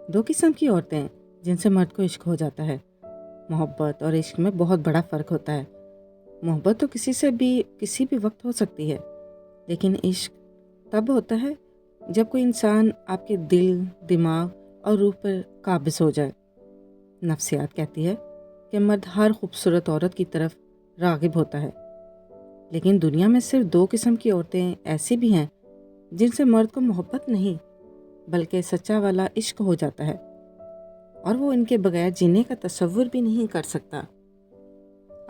दो किस्म की औरतें हैं जिनसे मर्द को इश्क हो जाता है। मोहब्बत और इश्क में बहुत बड़ा फ़र्क होता है। मोहब्बत तो किसी से भी किसी भी वक्त हो सकती है, लेकिन इश्क तब होता है जब कोई इंसान आपके दिल, दिमाग और रूह पर काबिज हो जाए। नफ्सियात कहती है कि मर्द हर खूबसूरत औरत की तरफ रागिब होता है, लेकिन दुनिया में सिर्फ दो किस्म की औरतें ऐसी भी हैं जिनसे मर्द को मोहब्बत नहीं बल्कि सच्चा वाला इश्क हो जाता है, और वो इनके बगैर जीने का तसव्वुर भी नहीं कर सकता।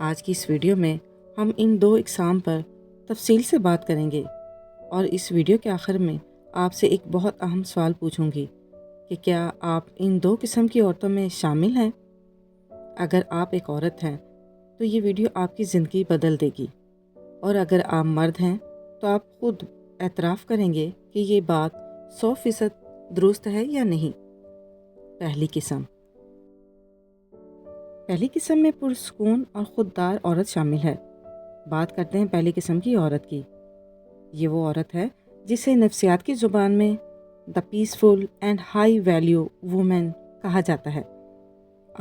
आज की इस वीडियो में हम इन दो इकसाम पर तफसील से बात करेंगे, और इस वीडियो के आखिर में आपसे एक बहुत अहम सवाल पूछूंगी कि क्या आप इन दो किस्म की औरतों में शामिल हैं? अगर आप एक औरत हैं तो ये वीडियो आपकी ज़िंदगी बदल देगी, और अगर आप मर्द हैं तो आप खुद एतराफ़ करेंगे कि ये बात 100% दुरुस्त है या नहीं। पहली किस्म में पुरसकून और ख़ुददार औरत शामिल है। बात करते हैं पहली किस्म की औरत की। ये वो औरत है जिसे नफ्सियात की ज़ुबान में the peaceful and high value women कहा जाता है।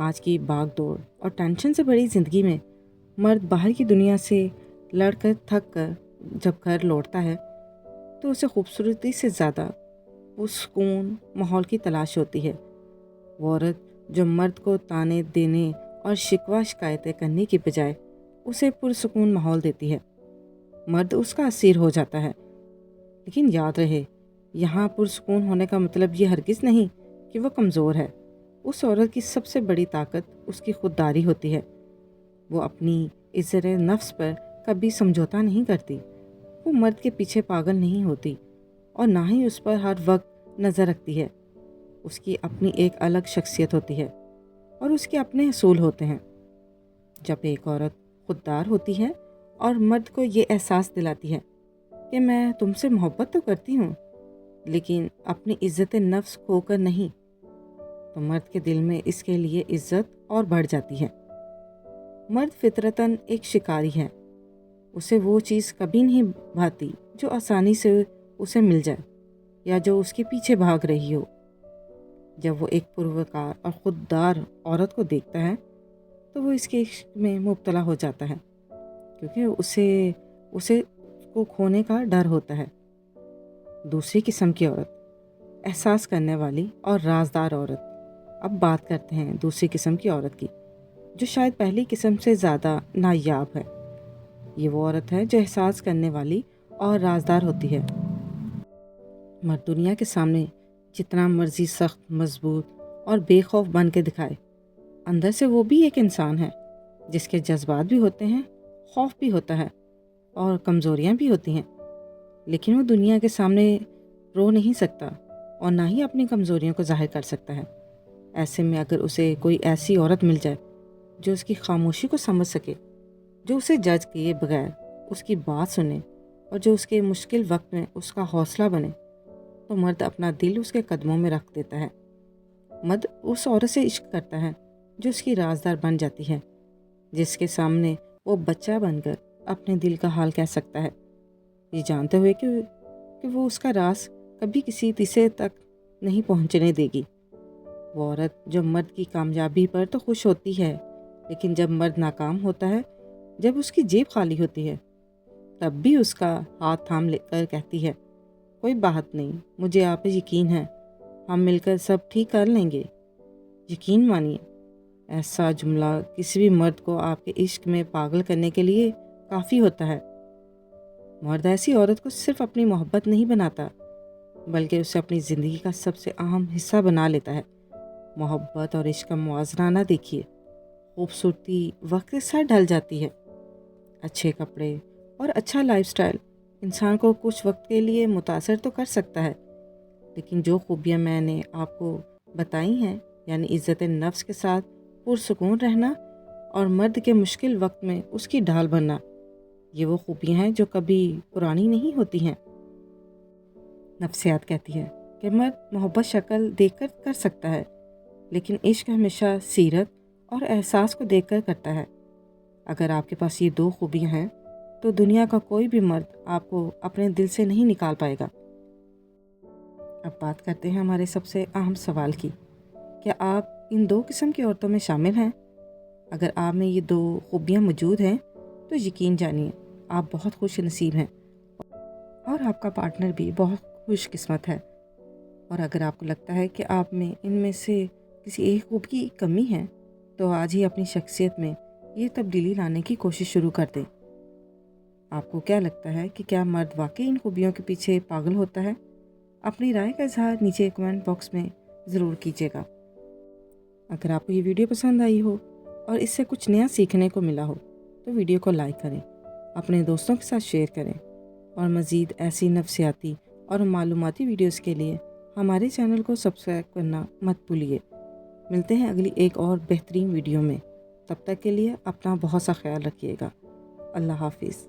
आज की भाग दौड़ और टेंशन से भरी ज़िंदगी में मर्द बाहर की दुनिया से लड़कर थक कर जब घर लौटता है तो उसे खूबसूरती से ज़्यादा पुरसकून माहौल की तलाश होती है। वो औरत जो मर्द को ताने देने और शिकवा शिकायतें करने की बजाय उसे पुरसकून माहौल देती है, मर्द उसका असीर हो जाता है। लेकिन याद रहे, यहाँ पुरसकून होने का मतलब ये हरगिज़ नहीं कि वो कमज़ोर है। उस औरत की सबसे बड़ी ताकत उसकी खुददारी होती है। वो अपनी इज़्ज़त नफ्स पर कभी समझौता नहीं करती। वो मर्द के पीछे पागल नहीं होती और ना ही उस पर हर वक्त नज़र रखती है। उसकी अपनी एक अलग शख्सियत होती है और उसके अपने असूल होते हैं। जब एक औरत खुददार होती है और मर्द को ये एहसास दिलाती है कि मैं तुमसे मोहब्बत तो करती हूँ, लेकिन अपनी इज़्ज़त नफ्स खोकर नहीं, तो मर्द के दिल में इसके लिए इज़्ज़त और बढ़ जाती है। मर्द फितरतन एक शिकारी है। उसे वो चीज़ कभी नहीं भाती जो आसानी से उसे मिल जाए या जो उसके पीछे भाग रही हो। जब वो एक पुरवकार और खुददार औरत को देखता है तो वो इसके इश्क में मुब्तला हो जाता है, क्योंकि उसे को खोने का डर होता है। दूसरी किस्म की औरत, एहसास करने वाली और राजदार औरत। अब बात करते हैं दूसरी किस्म की औरत की, जो शायद पहली किस्म से ज़्यादा नायाब है। ये वो औरत है जो एहसास करने वाली और राजदार होती है। मर्द दुनिया के सामने जितना मर्जी सख्त, मजबूत और बेखौफ बन के दिखाए, अंदर से वो भी एक इंसान है जिसके जज्बात भी होते हैं, खौफ भी होता है और कमज़ोरियाँ भी होती हैं। लेकिन वो दुनिया के सामने रो नहीं सकता और ना ही अपनी कमज़ोरियों को ज़ाहिर कर सकता है। ऐसे में अगर उसे कोई ऐसी औरत मिल जाए जो उसकी खामोशी को समझ सके, जो उसे जज किए बगैर उसकी बात सुने और जो उसके मुश्किल वक्त में उसका हौसला बने, तो मर्द अपना दिल उसके कदमों में रख देता है। मर्द उस औरत से इश्क करता है जो उसकी राजदार बन जाती है, जिसके सामने वो बच्चा बनकर अपने दिल का हाल कह सकता है, ये जानते हुए कि वो उसका राज कभी किसी तीसरे तक नहीं पहुंचने देगी। वो औरत जो मर्द की कामयाबी पर तो खुश होती है, लेकिन जब मर्द नाकाम होता है, जब उसकी जेब खाली होती है, तब भी उसका हाथ थाम लेकर कहती है, कोई बात नहीं, मुझे आप पे यकीन है, हम मिलकर सब ठीक कर लेंगे। यकीन मानिए, ऐसा जुमला किसी भी मर्द को आपके इश्क में पागल करने के लिए काफ़ी होता है। मर्द ऐसी औरत को सिर्फ अपनी मोहब्बत नहीं बनाता, बल्कि उसे अपनी ज़िंदगी का सबसे अहम हिस्सा बना लेता है। मोहब्बत और इश्क का मुआवजा ना देखिए। खूबसूरती वक्त के साथ ढल जाती है। अच्छे कपड़े और अच्छा लाइफस्टाइल इंसान को कुछ वक्त के लिए मुतासर तो कर सकता है, लेकिन जो खूबियाँ मैंने आपको बताई हैं, यानी इज़्ज़त नफ्स के साथ पुरसुकून रहना और मर्द के मुश्किल वक्त में उसकी ढाल बनना, ये वो खूबियाँ हैं जो कभी पुरानी नहीं होती हैं। नफ्सियात कहती है कि मर्द मोहब्बत शक्ल देखकर कर सकता है, लेकिन इश्क हमेशा सीरत और एहसास को देखकर करता है। अगर आपके पास ये दो खूबियाँ हैं तो दुनिया का कोई भी मर्द आपको अपने दिल से नहीं निकाल पाएगा। अब बात करते हैं हमारे सबसे अहम सवाल की کیا آپ ان 2 قسم کی عورتوں میں شامل ہیں؟ اگر آپ میں یہ 2 خوبیاں موجود ہیں تو یقین جانیے آپ بہت خوش نصیب ہیں اور آپ کا پارٹنر بھی بہت خوش قسمت ہے۔ اور اگر آپ کو لگتا ہے کہ آپ میں ان میں سے کسی ایک خوبی کی کمی ہے تو آج ہی اپنی شخصیت میں یہ تبدیلی لانے کی کوشش شروع کر دیں۔ آپ کو کیا لگتا ہے کہ کیا مرد واقعی ان خوبیوں کے پیچھے پاگل ہوتا ہے؟ اپنی رائے کا اظہار نیچے کمنٹ باکس میں ضرور کیجیے گا۔ اگر آپ کو یہ ویڈیو پسند آئی ہو اور اس سے کچھ نیا سیکھنے کو ملا ہو تو ویڈیو کو لائک کریں، اپنے دوستوں کے ساتھ شیئر کریں اور مزید ایسی نفسیاتی اور معلوماتی ویڈیوز کے لیے ہمارے چینل کو سبسکرائب کرنا مت بھولیے۔ ملتے ہیں اگلی ایک اور بہترین ویڈیو میں، تب تک کے لیے اپنا بہت سا خیال رکھیے گا۔ اللہ حافظ۔